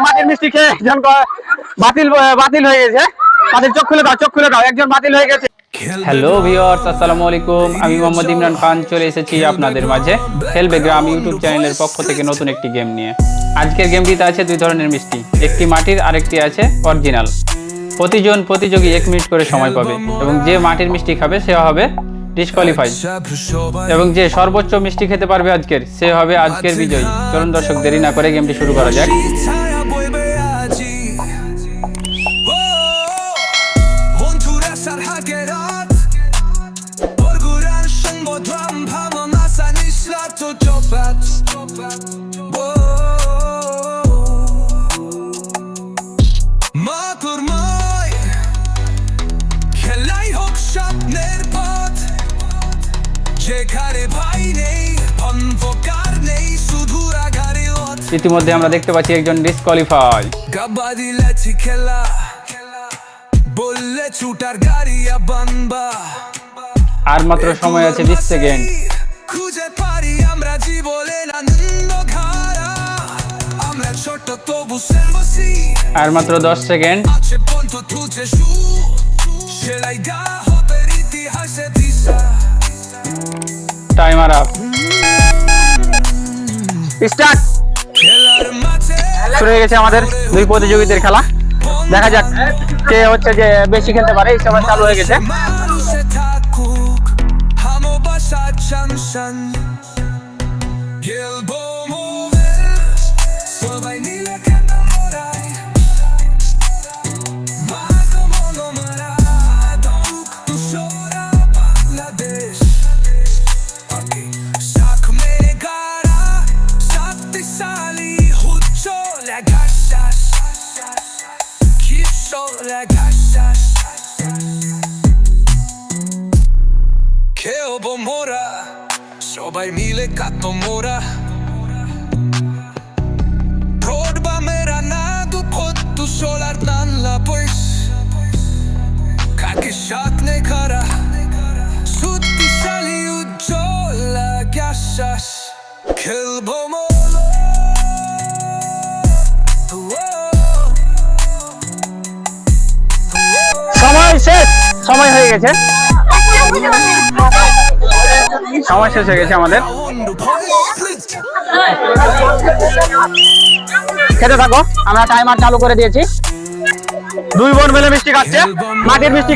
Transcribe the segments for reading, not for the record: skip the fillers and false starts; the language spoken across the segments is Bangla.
মাটির মিষ্টি খেয়ে একজন বাতিল বাতিল হয়ে গেছে। তাদের চোখ খুলে দাও একজন বাতিল হয়ে গেছে। হ্যালো ভিউয়ার্স, আসসালামু আলাইকুম। আমি মোহাম্মদ ইমরান খান চলে এসেছি আপনাদের মাঝে খেলবে গ্রাম ইউটিউব চ্যানেলের পক্ষ থেকে নতুন একটি গেম নিয়ে। আজকের গেমটিতে আছে দুই ধরনের মিষ্টি, একটি মাটির আরেকটি আছে অরিজিনাল। প্রতিজন প্রতিযোগী 1 মিনিট করে সময় পাবে এবং যে মাটির মিষ্টি খাবে সে হবে ডিসকোয়ালিফাই এবং যে সর্বোচ্চ মিষ্টি খেতে পারবে আজকের সে হবে আজকের বিজয়ী। চলুন দর্শক, দেরি না করে গেমটি শুরু করা যাক। ইতিমধ্যে আমরা দেখতে পাচ্ছি একজন ডিসকোয়ালিফাই। আর মাত্র সময় আছে 20 সেকেন্ড। আর মাত্র 10 সেকেন্ড। Timer up. স্টার্ট। শুরু হয়ে গেছে আমাদের দুই প্রতিযোগীদের খেলা। দেখা যাক কে হচ্ছে যে বেশি খেলতে পারে। এই সময় চালু হয়ে গেছে। সবাই মিলে কাতো মোরা Prodba mera nadu pottu solar nanla pois Kaki shakne kara Sutti sali ujjola gassas Kelbo molo সময় শেষ। সময় হয়ে গেছে। সময় শেষ হয়ে গেছে আমাদের। খেতে থাকো, আমরা টাইমার চালু করে দিয়েছি। দুই বোন মিলে মিষ্টি খাচ্ছে। মাটির মিষ্টি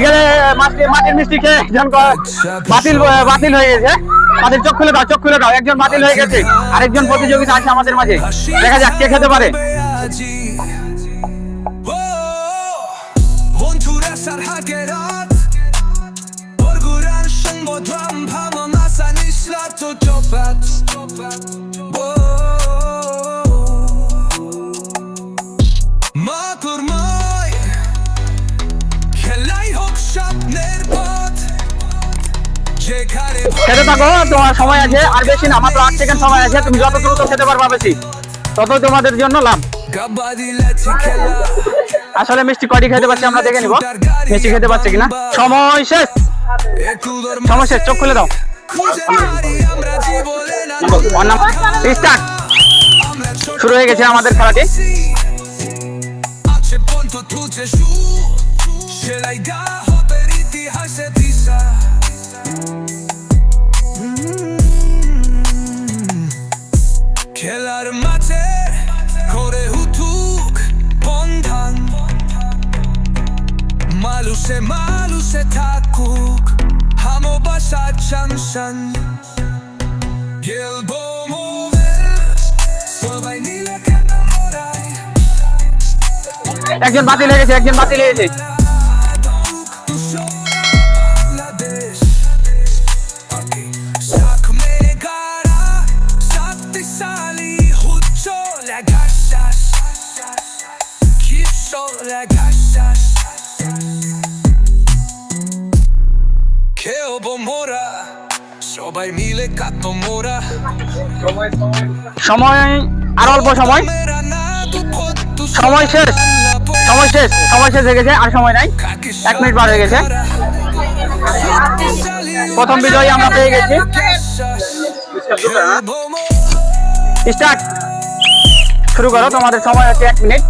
খেয়ে একজন বাতিল হয়ে গেছে। তাদের চোখ খুলে দাও একজন বাতিল হয়ে গেছে। আরেকজন প্রতিযোগিতা আছে আমাদের মাঝে। দেখা যাক কে খেতে পারে। খেতে থাকো, তোমার সময় আছে আর বেশি না, মাত্র 8 সেকেন্ড সময় আছে। তুমি যত দ্রুত খেতে পারবা বেশি, ততই তোমাদের জন্য লাভ। আসলে মিষ্টি কয়টি খেতে পারছি আমরা দেখে নিব, মিষ্টি খেতে পারছে কিনা। সময় শেষ। সময় শেষ। চোখ খুলে দাও। স্টার্ট। শুরু হয়ে গেছে আমাদের খেলাটি। খেলার মাঠে করে হুতুক বন্ধন মালুসে থাকুক ভালোবাসা চানসান গেলবো সবাই মিলে একজন বাতিল হয়ে গেছে। সবাই মিলে কাতো মোরা। সময় আর অল্প সময়। সময় শেষ হয়ে গেছে। আর সময় নাই, 1 মিনিট পার হয়ে গেছে। প্রথম বিজয়ী আমরা পেয়ে গেছি। স্টার্ট। শুরু করো, তোমাদের সময় হচ্ছে 1 মিনিট।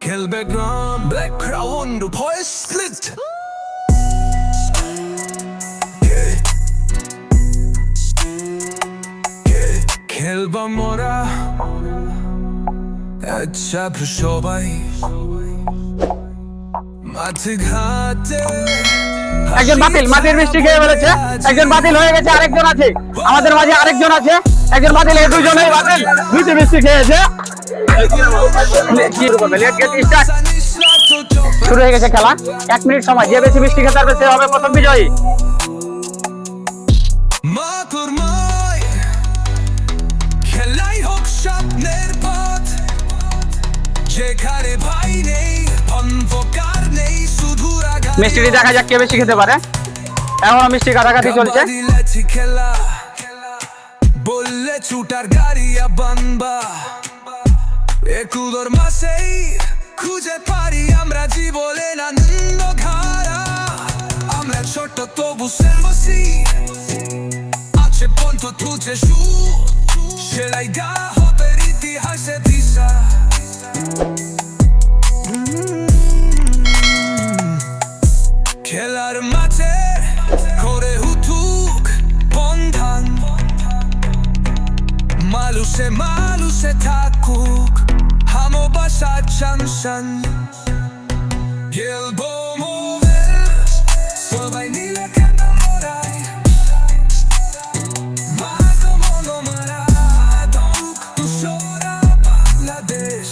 খেলবে গ্রাম ব্যাকগ্রাউন্ড ভয়েস স্প্লিট খেলবা মোরা আচ্ছা সবাই মাঠে ঘাটে একজন বাতিল, মাটির মিষ্টি খেয়ে ফেলেছে। একজন বাতিল হয়ে গেছে, আরেকজন আছে আমাদের মাঝে, আরেকজন আছে। একজন বাতিল, এই দুজনেই বাতিল, দুইটি মিষ্টি খেয়েছে। শুরু হয়ে গেছে খেলা, 1 মিনিট সময়। যে বেশি মিষ্টি খেতে পারবে সে হবে প্রথম বিজয়ী। মাতুর মায় খেলাই হোক স্বপ্নের পথ যেখানে ভাই নেই অন্ধকার নেই শুধু রাগা মিষ্টিটি দেখা যাক কে বেশি খেতে পারে। এখনো মিষ্টি কাটাকাটি চলছে। খেলা বললে ছুটার গাড়িয়া বানবা একুদর মাসেই খুঁজে পারি আমরা জীবনে আনন্দ ধারা আমরা ছোট তবু সেলবসি আছে পন্থ তুঝে শু সেলাই গা হবে ইতিহাসে দিশা খেলার মাঠে করে হুতুক বন্ধন মালুসে মালুসে থাকুক হামো বাসা চানসান খেলবো মোদের সবাই মিলে খেলা মরাই মাগো মনো মারা দুঃখ তুষরা বাংলাদেশ।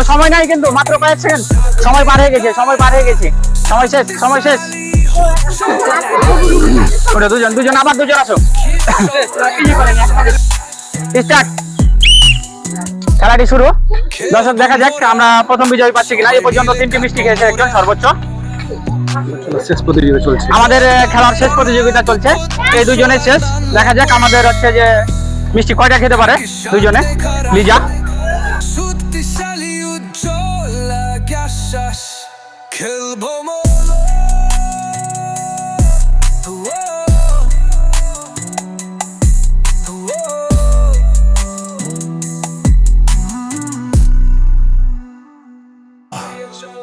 সময় নাই কিন্তু, মাত্র কয়েক সেকেন্ড। সময় পার হয়ে গেছে, সময় পার হয়ে গেছে, সময় শেষ, সময় শেষ। ওটা দুজন, আবার দুজন আসো। স্টার্ট, খেলাটি শুরু। দর্শক দেখা যাক আমরা প্রথম বিজয় পাচ্ছি কিনা। এই পর্যন্ত 3টি মিষ্টি খেয়েছে একজন সর্বোচ্চ। শেষ প্রতিযোগিতা চলছে। আমাদের খেলার শেষ প্রতিযোগিতা চলছে, এই দুজনের শেষ। দেখা যাক আমাদের হচ্ছে যে মিষ্টি কয়টা খেতে পারে দুজনে। লিজা শক্তিশালী উজ্জ্বল আকাশ খেলবো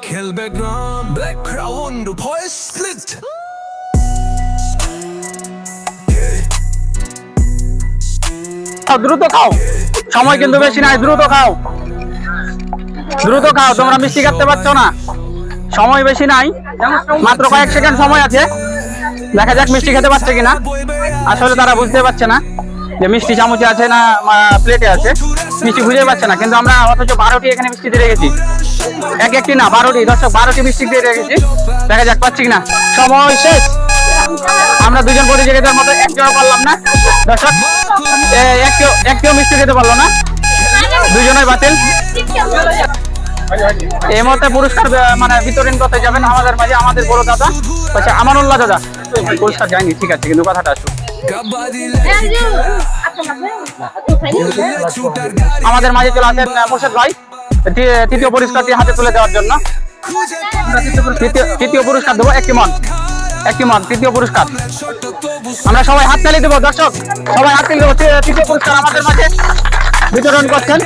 খেলবে গ্রাম ব্যাকগ্রাউন্ড ভয়েস স্প্লিট দ্রুত খাও, সময় কিন্তু বেশি নাই। দ্রুত খাও, দ্রুত খাও, তোমরা মিষ্টি কাটতে পারছো না, সময় বেশি নাই, মাত্র কয়েক সেকেন্ড সময় আছে। দেখা যাক মিষ্টি খেতে পারছে কিনা। আসলে তারা বুঝতে পারছে না যে মিষ্টি চামচে আছে না প্লেটে আছে, মিষ্টি খুঁজে পাচ্ছে না। কিন্তু আমরা অথচ 12টি এখানে মিষ্টি দিয়ে রেখেছি, একটি না 12টি। দর্শক 12টি মিষ্টি দিয়ে রেখেছি, দেখা যাক পাচ্ছি কিনা। সময় শেষ। আমরা দুজন প্রতিযোগিতার মতো একজনও পারলাম না। দর্শক একটিও মিষ্টি খেতে পারলো না, দুজনেই বাতিল। এই মুহূর্তে পুরস্কার মানে বিতরণ করতে যাবেন আমাদের মাঝে আমাদের বড় দাদা হচ্ছে আমানুল্লাহ দাদা। পুরস্কার যায়নি, ঠিক আছে, কিন্তু কথাটা আসুক। আমাদের মাঝে চলে আসেন মোর্শেদ ভাই তৃতীয় পুরস্কারটি হাতে তুলে দেওয়ার জন্য। তৃতীয় পুরস্কার দেবো 1টি মন, 1টি মন তৃতীয় পুরস্কার। আমরা সবাই হাততালি দেবো, দর্শক সবাই হাততালি দেবো। তৃতীয় পুরস্কার আমাদের মাঝে বিতরণ করছেন।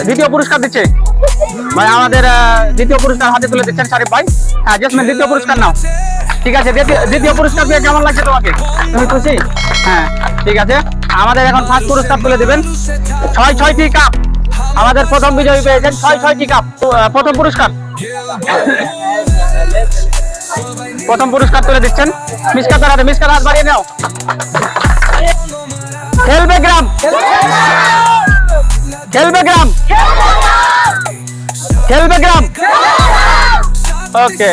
দ্বিতীয় পুরস্কার দিচ্ছে ভাই আমাদের, দ্বিতীয় পুরস্কার হাতে তুলে দিচ্ছেন শারিফ ভাই। হ্যাঁ জেসমিন, দ্বিতীয় পুরস্কার নাও। ঠিক আছে, দ্বিতীয় পুরস্কার পেয়ে কেমন লাগছে তোমাকে? তুমি খুশি? হ্যাঁ ঠিক আছে। আমাদের এখন ফার্স্ট পুরস্কার তুলে দিবেন 6টি কাপ। আমাদের প্রথম বিজয়ী পেয়েছেন 6টি কাপ। প্রথম পুরস্কার তুলে দিচ্ছেন মিসকাতার হাতে। মিসকাত হাত বাড়িয়ে নাও। খেলবে গ্রাম, খেলবে গ্রাম, খেলবে গ্রাম। ওকে।